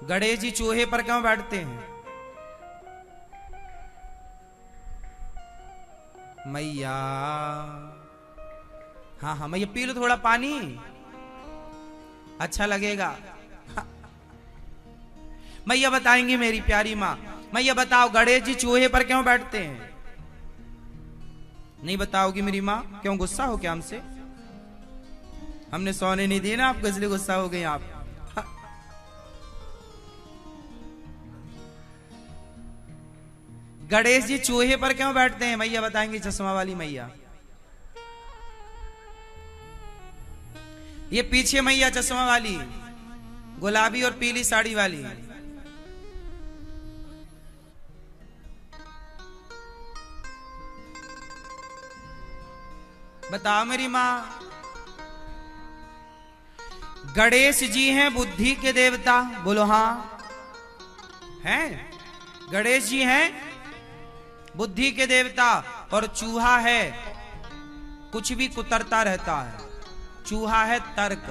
गणेश जी चूहे पर क्यों बैठते हैं? मैया, हाँ हाँ मैया पी लो थोड़ा पानी, अच्छा लगेगा। मैया बताएंगी मेरी प्यारी माँ। मैया बताओ गणेश जी चूहे पर क्यों बैठते हैं? नहीं बताओगी मेरी माँ? क्यों गुस्सा हो क्या हमसे? हमने सोने नहीं दिए ना आपको, इसलिए गुस्सा हो गई आप। गणेश जी चूहे पर क्यों बैठते हैं? मैया बताएंगी, चश्मा वाली मैया। ये पीछे मैया चश्मा वाली, गुलाबी और पीली साड़ी वाली। बताओ मेरी मां। गणेश जी हैं बुद्धि के देवता, बोलो हाँ हैं। गणेश जी हैं बुद्धि के देवता, और चूहा है कुछ भी कुतरता रहता है। चूहा है तर्क।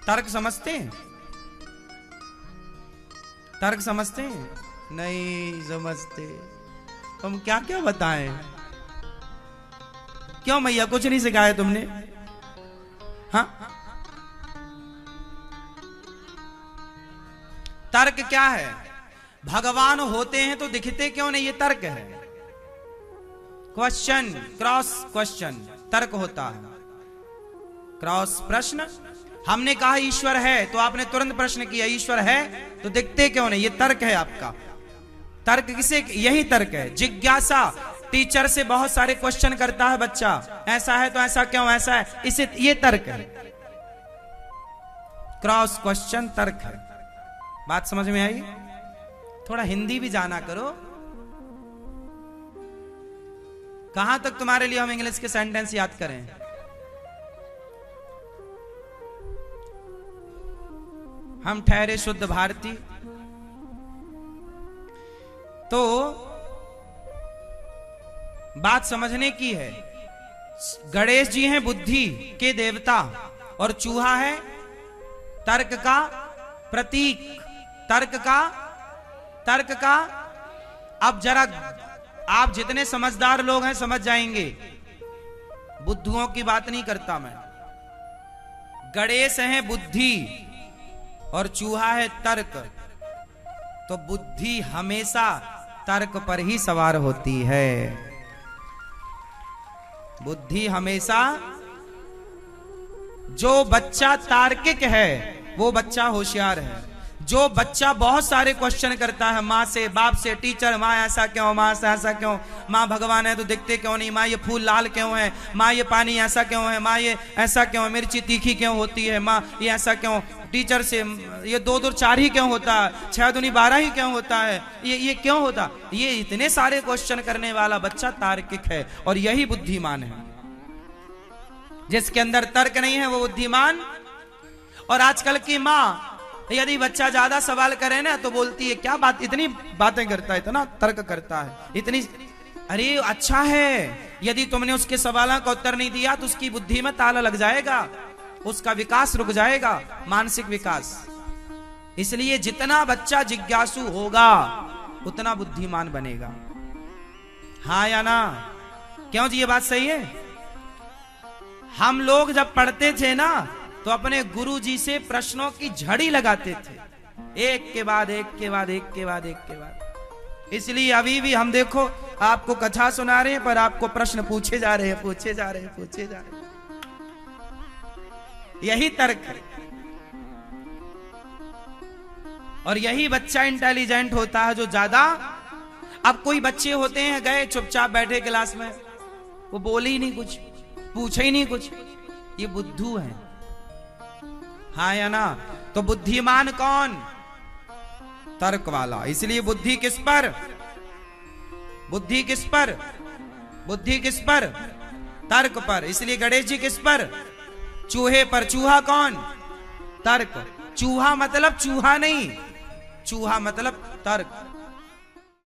तर्क समझते हैं? तर्क समझते हैं? नहीं समझते। तुम क्या क्या बताएं? क्यों मैया कुछ नहीं सिखाया तुमने? हाँ, तर्क क्या है? भगवान होते हैं तो दिखते क्यों नहीं? ये तर्क है। क्वेश्चन, क्रॉस क्वेश्चन, तर्क होता है। क्रॉस प्रश्न। हमने कहा ईश्वर है तो आपने तुरंत प्रश्न किया ईश्वर है तो दिखते क्यों नहीं? ये तर्क है आपका। तर्क किसे? यही तर्क है। जिज्ञासा। टीचर से बहुत सारे क्वेश्चन करता है बच्चा, ऐसा है तो ऐसा क्यों, ऐसा है, इसे ये तर्क है। क्रॉस क्वेश्चन तर्क है। बात समझ में आई? थोड़ा हिंदी भी जाना करो। कहां तक तुम्हारे लिए हम इंग्लिश के सेंटेंस याद करें? हम ठहरे शुद्ध भारतीय। तो बात समझने की है। गणेश जी हैं बुद्धि के देवता और चूहा है तर्क का प्रतीक। तर्क का अब जरा आप जितने समझदार लोग हैं समझ जाएंगे, बुद्धुओं की बात नहीं करता मैं। गणेश है बुद्धि और चूहा है तर्क, तो बुद्धि हमेशा तर्क पर ही सवार होती है। बुद्धि हमेशा, जो बच्चा तार्किक है वो बच्चा होशियार है। जो बच्चा बहुत सारे क्वेश्चन करता है माँ से, बाप से, टीचर, माँ ऐसा क्यों, माँ ऐसा क्यों, माँ भगवान है तो दिखते क्यों नहीं, माँ ये फूल लाल क्यों है, माँ ये पानी ऐसा क्यों है, माँ ये ऐसा क्यों है, मिर्ची तीखी क्यों होती है, माँ ये ऐसा क्यों, टीचर से ये 2 2 4 ही क्यों होता है, 6 दूनी 12 ही क्यों होता है, ये क्यों होता, ये इतने सारे क्वेश्चन करने वाला बच्चा तार्किक है और यही बुद्धिमान है। जिसके अंदर तर्क नहीं है वो बुद्धिमान। और आजकल की माँ यदि बच्चा ज्यादा सवाल करे ना तो बोलती है क्या बात, इतनी बातें करता है, इतना तर्क करता है, इतनी। अरे अच्छा है, यदि तुमने उसके सवालों का उत्तर नहीं दिया तो उसकी बुद्धि में ताला लग जाएगा, उसका विकास रुक जाएगा, मानसिक विकास। इसलिए जितना बच्चा जिज्ञासु होगा उतना बुद्धिमान बनेगा। हाँ या ना? क्यों जी ये बात सही है? हम लोग जब पढ़ते थे ना तो अपने गुरु जी से प्रश्नों की झड़ी लगाते थे, एक के बाद एक के बाद एक के बाद एक के बाद। इसलिए अभी भी हम देखो आपको कथा सुना रहे हैं पर आपको प्रश्न पूछे जा रहे हैं, पूछे जा रहे हैं, पूछे जा रहे हैं। यही तर्क है और यही बच्चा इंटेलिजेंट होता है जो ज्यादा। अब कोई बच्चे होते हैं गए चुपचाप बैठे क्लास में, वो बोले ही नहीं कुछ, पूछे ही नहीं कुछ, ये बुद्धू है। हाँ या ना? तो बुद्धिमान कौन? तर्क वाला। इसलिए बुद्धि किस पर? बुद्धि किस पर? बुद्धि किस पर? तर्क पर। इसलिए गणेश जी किस पर? चूहे पर। चूहा कौन? तर्क। चूहा मतलब चूहा नहीं, चूहा मतलब तर्क।